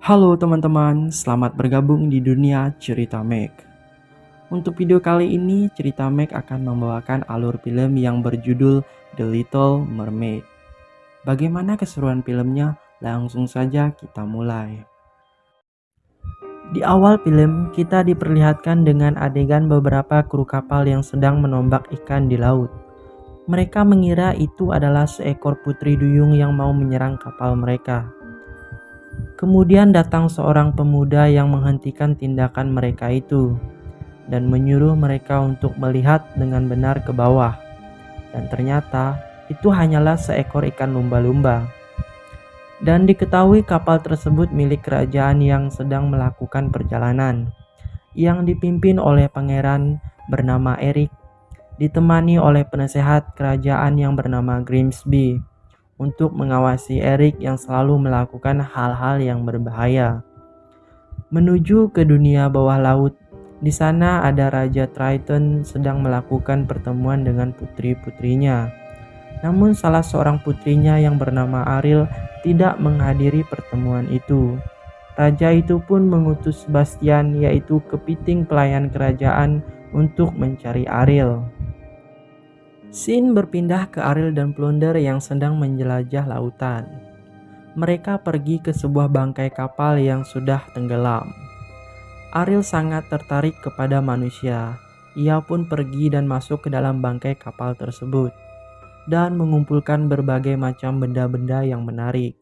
Halo teman-teman, selamat bergabung di dunia cerita Meg. Untuk video kali ini, cerita Meg akan membawakan alur film yang berjudul The Little Mermaid. Bagaimana keseruan filmnya? Langsung saja kita mulai. Di awal film, kita diperlihatkan dengan adegan beberapa kru kapal yang sedang menombak ikan di laut. Mereka mengira itu adalah seekor putri duyung yang mau menyerang kapal mereka. Kemudian datang seorang pemuda yang menghentikan tindakan mereka itu dan menyuruh mereka untuk melihat dengan benar ke bawah. Dan ternyata itu hanyalah seekor ikan lumba-lumba. Dan diketahui kapal tersebut milik kerajaan yang sedang melakukan perjalanan, yang dipimpin oleh pangeran bernama Eric, ditemani oleh penasehat kerajaan yang bernama Grimsby untuk mengawasi Eric yang selalu melakukan hal-hal yang berbahaya. Menuju ke dunia bawah laut, di sana ada Raja Triton sedang melakukan pertemuan dengan putri-putrinya. Namun salah seorang putrinya yang bernama Ariel tidak menghadiri pertemuan itu. Raja itu pun mengutus Sebastian, yaitu kepiting pelayan kerajaan, untuk mencari Ariel. Scene berpindah ke Ariel dan Plunder yang sedang menjelajah lautan. Mereka pergi ke sebuah bangkai kapal yang sudah tenggelam. Ariel sangat tertarik kepada manusia. Ia pun pergi dan masuk ke dalam bangkai kapal tersebut dan mengumpulkan berbagai macam benda-benda yang menarik.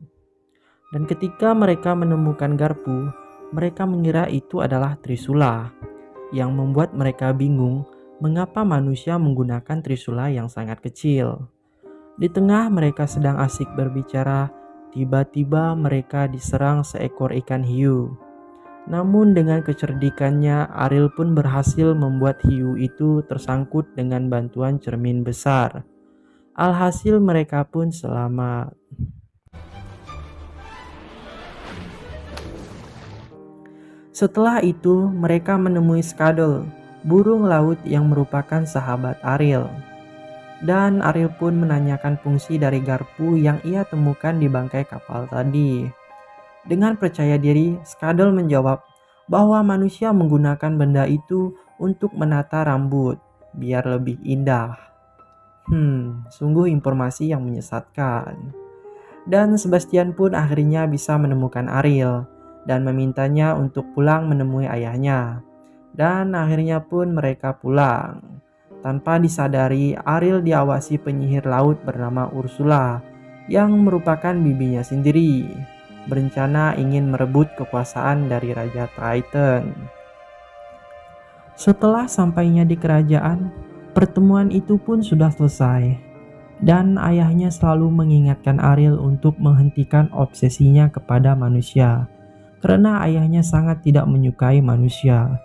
Dan ketika mereka menemukan garpu, mereka mengira itu adalah trisula, yang membuat mereka bingung mengapa manusia menggunakan trisula yang sangat kecil. Di tengah mereka sedang asik berbicara, tiba-tiba mereka diserang seekor ikan hiu. Namun dengan kecerdikannya, Ariel pun berhasil membuat hiu itu tersangkut dengan bantuan cermin besar. Alhasil mereka pun selamat. Setelah itu, mereka menemui Skadel, burung laut yang merupakan sahabat Ariel. Dan Ariel pun menanyakan fungsi dari garpu yang ia temukan di bangkai kapal tadi. Dengan percaya diri, Skadel menjawab bahwa manusia menggunakan benda itu untuk menata rambut biar lebih indah. Sungguh informasi yang menyesatkan. Dan Sebastian pun akhirnya bisa menemukan Ariel dan memintanya untuk pulang menemui ayahnya. Dan akhirnya pun mereka pulang. Tanpa disadari, Ariel diawasi penyihir laut bernama Ursula yang merupakan bibinya sendiri, berencana ingin merebut kekuasaan dari Raja Triton. Setelah sampainya di kerajaan, pertemuan itu pun sudah selesai. Dan ayahnya selalu mengingatkan Ariel untuk menghentikan obsesinya kepada manusia, karena ayahnya sangat tidak menyukai manusia.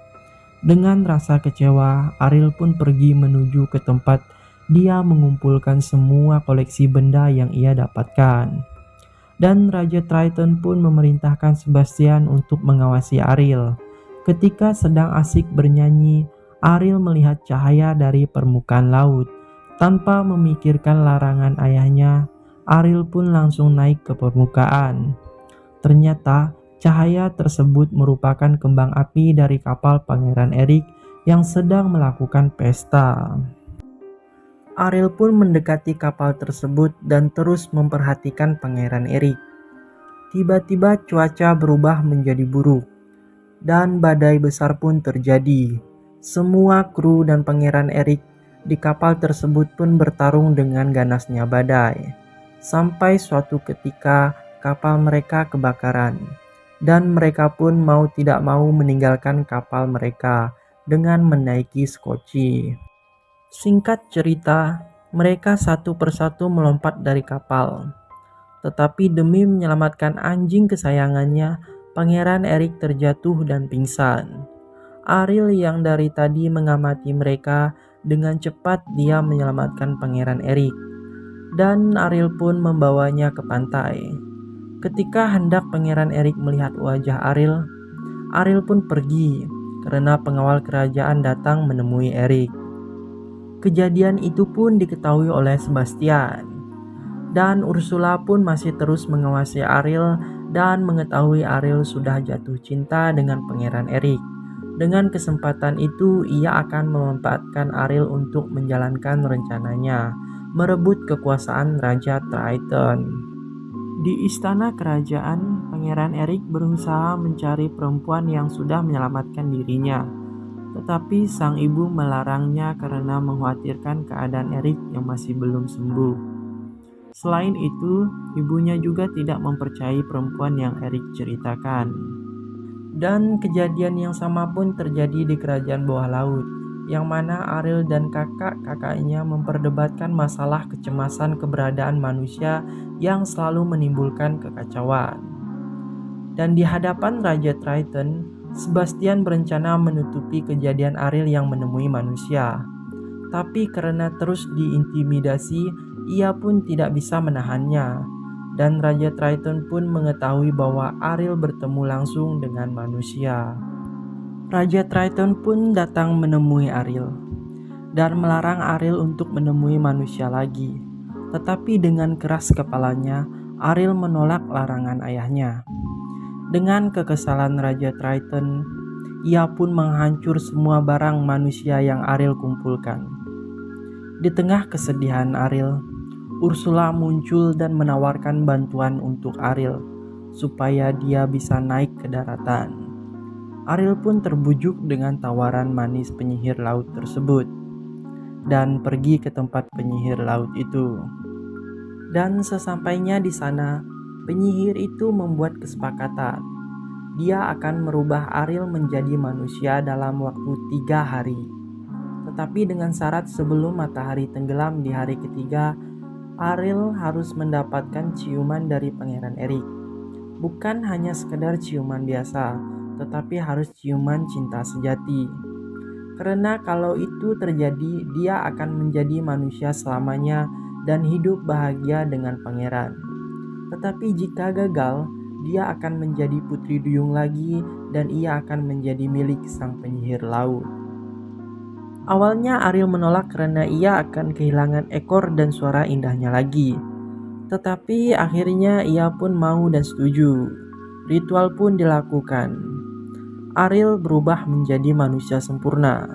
Dengan rasa kecewa, Ariel pun pergi menuju ke tempat dia mengumpulkan semua koleksi benda yang ia dapatkan. Dan Raja Triton pun memerintahkan Sebastian untuk mengawasi Ariel. Ketika sedang asik bernyanyi, Ariel melihat cahaya dari permukaan laut. Tanpa memikirkan larangan ayahnya, Ariel pun langsung naik ke permukaan. Ternyata cahaya tersebut merupakan kembang api dari kapal Pangeran Eric yang sedang melakukan pesta. Ariel pun mendekati kapal tersebut dan terus memperhatikan Pangeran Eric. Tiba-tiba cuaca berubah menjadi buruk dan badai besar pun terjadi. Semua kru dan Pangeran Eric di kapal tersebut pun bertarung dengan ganasnya badai. Sampai suatu ketika kapal mereka kebakaran dan mereka pun mau tidak mau meninggalkan kapal mereka dengan menaiki skoci. Singkat cerita, mereka satu persatu melompat dari kapal. Tetapi demi menyelamatkan anjing kesayangannya, Pangeran Eric terjatuh dan pingsan. Ariel yang dari tadi mengamati mereka, dengan cepat dia menyelamatkan Pangeran Eric. Dan Ariel pun membawanya ke pantai. Ketika hendak Pangeran Eric melihat wajah Ariel, Ariel pun pergi karena pengawal kerajaan datang menemui Eric. Kejadian itu pun diketahui oleh Sebastian. Dan Ursula pun masih terus mengawasi Ariel dan mengetahui Ariel sudah jatuh cinta dengan Pangeran Erik. Dengan kesempatan itu, ia akan memanfaatkan Ariel untuk menjalankan rencananya, merebut kekuasaan Raja Triton. Di istana kerajaan, Pangeran Erik berusaha mencari perempuan yang sudah menyelamatkan dirinya. Tetapi sang ibu melarangnya karena mengkhawatirkan keadaan Erik yang masih belum sembuh. Selain itu, ibunya juga tidak mempercayai perempuan yang Erik ceritakan. Dan kejadian yang sama pun terjadi di kerajaan bawah laut, yang mana Ariel dan kakak-kakaknya memperdebatkan masalah kecemasan keberadaan manusia yang selalu menimbulkan kekacauan. Dan di hadapan Raja Triton, Sebastian berencana menutupi kejadian Ariel yang menemui manusia. Tapi karena terus diintimidasi, ia pun tidak bisa menahannya. Dan Raja Triton pun mengetahui bahwa Ariel bertemu langsung dengan manusia. Raja Triton pun datang menemui Ariel dan melarang Ariel untuk menemui manusia lagi. Tetapi dengan keras kepalanya, Ariel menolak larangan ayahnya. Dengan kekesalan Raja Triton, ia pun menghancur semua barang manusia yang Ariel kumpulkan. Di tengah kesedihan Ariel, Ursula muncul dan menawarkan bantuan untuk Ariel supaya dia bisa naik ke daratan. Ariel pun terbujuk dengan tawaran manis penyihir laut tersebut dan pergi ke tempat penyihir laut itu. Dan sesampainya di sana, penyihir itu membuat kesepakatan. Dia akan merubah Ariel menjadi manusia dalam waktu 3 hari. Tetapi dengan syarat sebelum matahari tenggelam di hari ketiga, Ariel harus mendapatkan ciuman dari Pangeran Erik. Bukan hanya sekedar ciuman biasa, tetapi harus ciuman cinta sejati. Karena kalau itu terjadi, dia akan menjadi manusia selamanya dan hidup bahagia dengan pangeran. Tetapi jika gagal, dia akan menjadi putri duyung lagi dan ia akan menjadi milik sang penyihir laut. Awalnya Ariel menolak karena ia akan kehilangan ekor dan suara indahnya lagi. Tetapi akhirnya ia pun mau dan setuju. Ritual pun dilakukan. Ariel berubah menjadi manusia sempurna.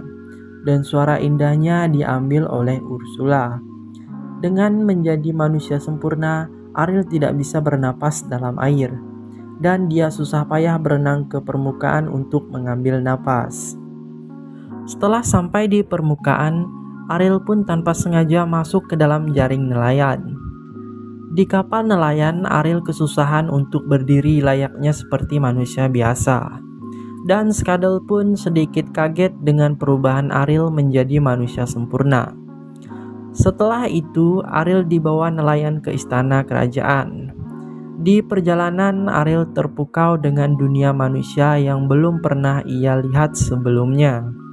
Dan suara indahnya diambil oleh Ursula. Dengan menjadi manusia sempurna, Ariel tidak bisa bernapas dalam air. Dan dia susah payah berenang ke permukaan untuk mengambil napas. Setelah sampai di permukaan, Ariel pun tanpa sengaja masuk ke dalam jaring nelayan. Di kapal nelayan, Ariel kesusahan untuk berdiri layaknya seperti manusia biasa. Dan Skadel pun sedikit kaget dengan perubahan Ariel menjadi manusia sempurna. Setelah itu, Ariel dibawa nelayan ke istana kerajaan. Di perjalanan, Ariel terpukau dengan dunia manusia yang belum pernah ia lihat sebelumnya.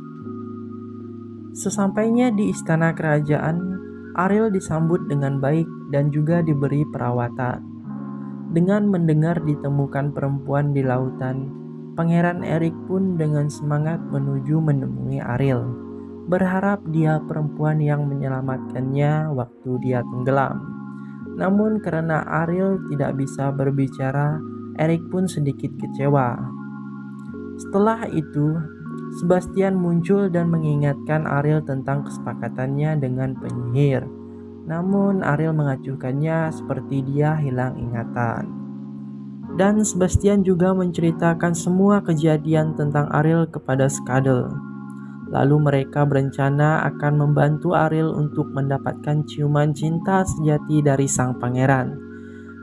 Sesampainya di istana kerajaan, Ariel disambut dengan baik dan juga diberi perawatan. Dengan mendengar ditemukan perempuan di lautan, Pangeran Erik pun dengan semangat menuju menemui Ariel, berharap dia perempuan yang menyelamatkannya waktu dia tenggelam. Namun karena Ariel tidak bisa berbicara, Erik pun sedikit kecewa. Setelah itu, Sebastian muncul dan mengingatkan Ariel tentang kesepakatannya dengan penyihir. Namun Ariel mengacuhkannya seperti dia hilang ingatan. Dan Sebastian juga menceritakan semua kejadian tentang Ariel kepada Skadel. Lalu mereka berencana akan membantu Ariel untuk mendapatkan ciuman cinta sejati dari sang pangeran.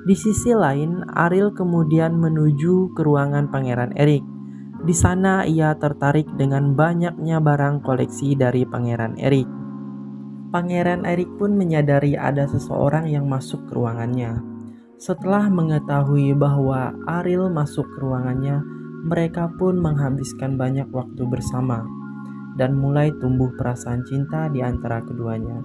Di sisi lain, Ariel kemudian menuju ke ruangan Pangeran Erik. Di sana ia tertarik dengan banyaknya barang koleksi dari Pangeran Erik. Pangeran Erik pun menyadari ada seseorang yang masuk ke ruangannya. Setelah mengetahui bahwa Ariel masuk ke ruangannya, mereka pun menghabiskan banyak waktu bersama dan mulai tumbuh perasaan cinta di antara keduanya.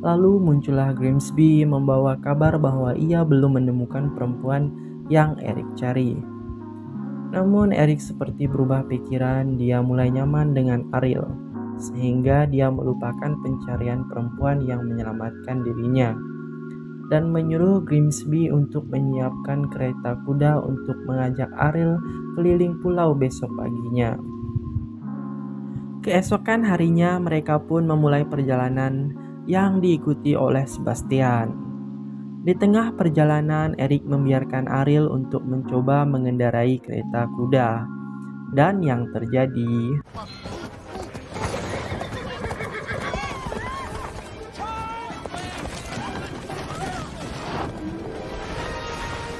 Lalu muncullah Grimsby membawa kabar bahwa ia belum menemukan perempuan yang Erik cari. Namun Erik seperti berubah pikiran, dia mulai nyaman dengan Ariel, sehingga dia melupakan pencarian perempuan yang menyelamatkan dirinya. dan menyuruh Grimsby untuk menyiapkan kereta kuda untuk mengajak Ariel keliling pulau besok paginya. Keesokan harinya mereka pun memulai perjalanan yang diikuti oleh Sebastian. Di tengah perjalanan, Eric membiarkan Ariel untuk mencoba mengendarai kereta kuda. Dan yang terjadi,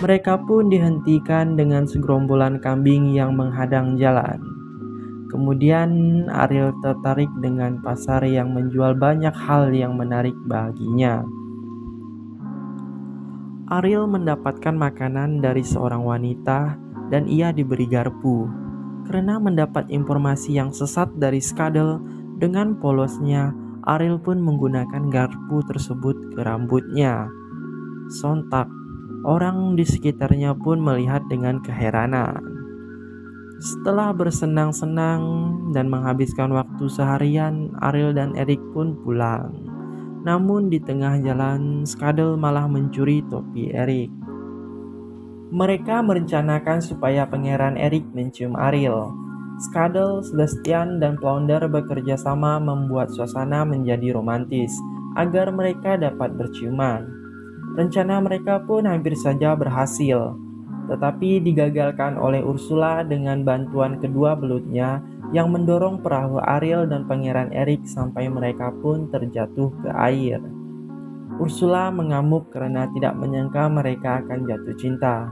mereka pun dihentikan dengan segerombolan kambing yang menghadang jalan. Kemudian Ariel tertarik dengan pasar yang menjual banyak hal yang menarik baginya. Ariel mendapatkan makanan dari seorang wanita dan ia diberi garpu. Karena mendapat informasi yang sesat dari Skaddle, dengan polosnya Ariel pun menggunakan garpu tersebut ke rambutnya. Sontak, orang di sekitarnya pun melihat dengan keheranan. Setelah bersenang-senang dan menghabiskan waktu seharian, Ariel dan Eric pun pulang. Namun di tengah jalan, Skaddle malah mencuri topi Eric. Mereka merencanakan supaya Pangeran Eric mencium Ariel. Skaddle, Sebastian, dan Flounder bekerja sama membuat suasana menjadi romantis agar mereka dapat berciuman. Rencana mereka pun hampir saja berhasil, tetapi digagalkan oleh Ursula dengan bantuan kedua belutnya yang mendorong perahu Ariel dan Pangeran Eric sampai mereka pun terjatuh ke air. Ursula mengamuk karena tidak menyangka mereka akan jatuh cinta.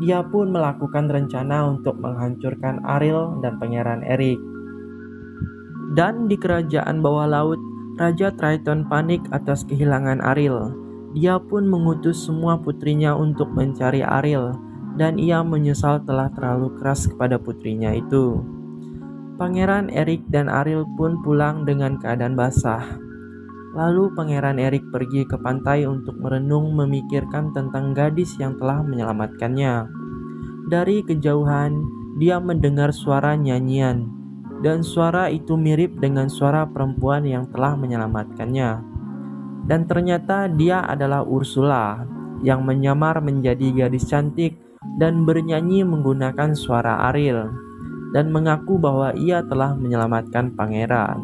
Dia pun melakukan rencana untuk menghancurkan Ariel dan Pangeran Eric. Dan di kerajaan bawah laut, Raja Triton panik atas kehilangan Ariel. Dia pun mengutus semua putrinya untuk mencari Ariel, dan ia menyesal telah terlalu keras kepada putrinya itu. Pangeran Eric dan Ariel pun pulang dengan keadaan basah. Lalu Pangeran Eric pergi ke pantai untuk merenung memikirkan tentang gadis yang telah menyelamatkannya. Dari kejauhan, dia mendengar suara nyanyian, dan suara itu mirip dengan suara perempuan yang telah menyelamatkannya. Dan ternyata dia adalah Ursula yang menyamar menjadi gadis cantik dan bernyanyi menggunakan suara Ariel dan mengaku bahwa ia telah menyelamatkan pangeran.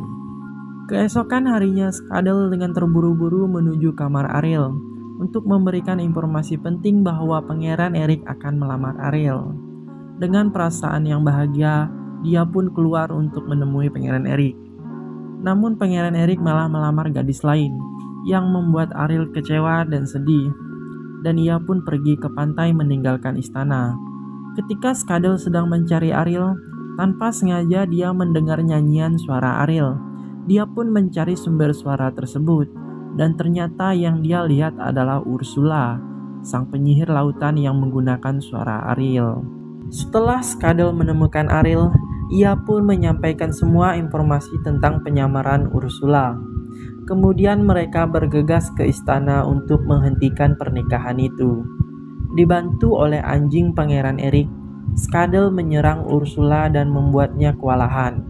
Keesokan harinya, Skaddle dengan terburu-buru menuju kamar Ariel untuk memberikan informasi penting bahwa Pangeran Eric akan melamar Ariel. Dengan perasaan yang bahagia, dia pun keluar untuk menemui Pangeran Eric. Namun Pangeran Eric malah melamar gadis lain yang membuat Ariel kecewa dan sedih, dan ia pun pergi ke pantai meninggalkan istana. Ketika Skaddle sedang mencari Ariel, tanpa sengaja dia mendengar nyanyian suara Ariel. Dia pun mencari sumber suara tersebut, dan ternyata yang dia lihat adalah Ursula, sang penyihir lautan yang menggunakan suara Ariel. Setelah Skaddle menemukan Ariel, ia pun menyampaikan semua informasi tentang penyamaran Ursula. Kemudian mereka bergegas ke istana untuk menghentikan pernikahan itu. Dibantu oleh anjing Pangeran Eric, Skaddle menyerang Ursula dan membuatnya kewalahan.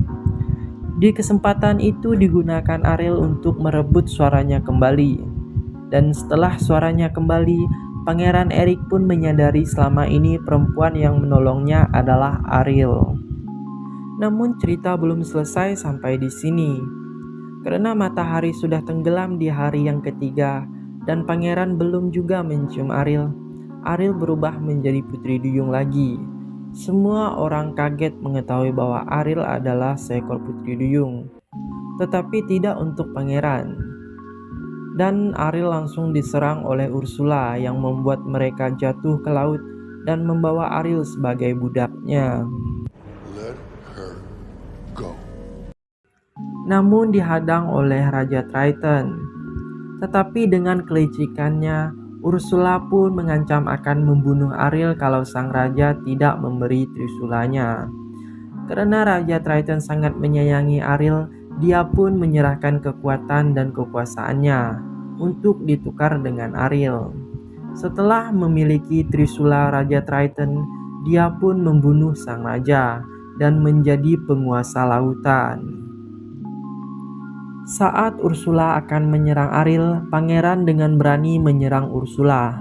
Di kesempatan itu digunakan Ariel untuk merebut suaranya kembali. Dan setelah suaranya kembali, Pangeran Eric pun menyadari selama ini perempuan yang menolongnya adalah Ariel. Namun cerita belum selesai sampai di sini. Karena matahari sudah tenggelam di hari yang ketiga dan pangeran belum juga mencium Ariel, Ariel berubah menjadi putri duyung lagi. Semua orang kaget mengetahui bahwa Ariel adalah seekor putri duyung, tetapi tidak untuk pangeran. Dan Ariel langsung diserang oleh Ursula yang membuat mereka jatuh ke laut dan membawa Ariel sebagai budaknya. Let her go. Namun dihadang oleh Raja Triton. Tetapi dengan kelicikannya, Ursula pun mengancam akan membunuh Ariel kalau sang raja tidak memberi trisulanya. Karena Raja Triton sangat menyayangi Ariel, dia pun menyerahkan kekuatan dan kekuasaannya untuk ditukar dengan Ariel. Setelah memiliki trisula Raja Triton, dia pun membunuh sang raja dan menjadi penguasa lautan. Saat Ursula akan menyerang Ariel, pangeran dengan berani menyerang Ursula.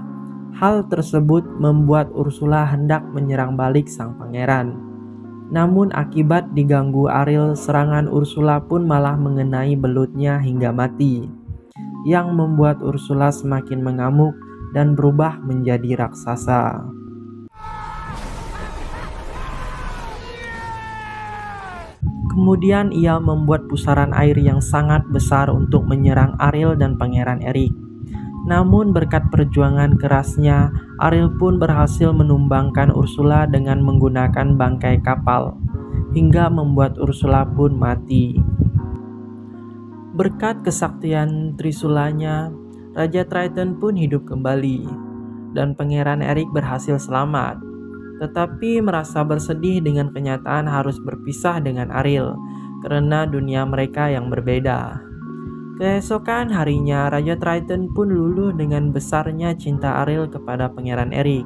Hal tersebut membuat Ursula hendak menyerang balik sang pangeran. Namun akibat diganggu Ariel, serangan Ursula pun malah mengenai belutnya hingga mati, yang membuat Ursula semakin mengamuk dan berubah menjadi raksasa. Kemudian ia membuat pusaran air yang sangat besar untuk menyerang Ariel dan Pangeran Erik. Namun berkat perjuangan kerasnya, Ariel pun berhasil menumbangkan Ursula dengan menggunakan bangkai kapal, hingga membuat Ursula pun mati. Berkat kesaktian Trisulanya, Raja Triton pun hidup kembali, dan Pangeran Erik berhasil selamat. Tetapi merasa bersedih dengan kenyataan harus berpisah dengan Ariel, karena dunia mereka yang berbeda. Keesokan harinya, Raja Triton pun luluh dengan besarnya cinta Ariel kepada Pangeran Erik.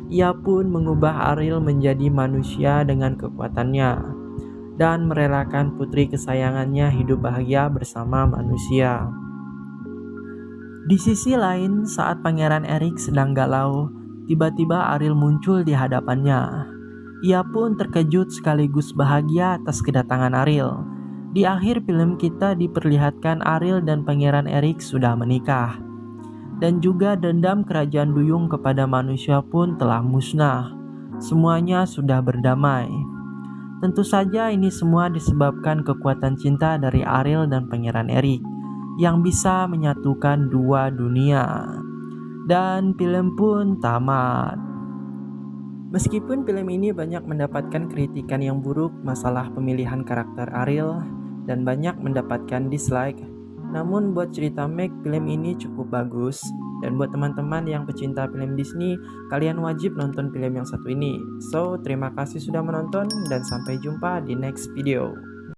Ia pun mengubah Ariel menjadi manusia dengan kekuatannya, dan merelakan putri kesayangannya hidup bahagia bersama manusia. Di sisi lain, saat Pangeran Erik sedang galau, tiba-tiba Ariel muncul di hadapannya. Ia pun terkejut sekaligus bahagia atas kedatangan Ariel. Di akhir film kita diperlihatkan Ariel dan Pangeran Erik sudah menikah. Dan juga dendam kerajaan Duyung kepada manusia pun telah musnah. Semuanya sudah berdamai. Tentu saja ini semua disebabkan kekuatan cinta dari Ariel dan Pangeran Erik yang bisa menyatukan dua dunia. Dan film pun tamat. Meskipun film ini banyak mendapatkan kritikan yang buruk masalah pemilihan karakter Ariel dan banyak mendapatkan dislike, namun buat cerita Meg, film ini cukup bagus. Dan buat teman-teman yang pecinta film Disney, kalian wajib nonton film yang satu ini. So, terima kasih sudah menonton dan sampai jumpa di next video.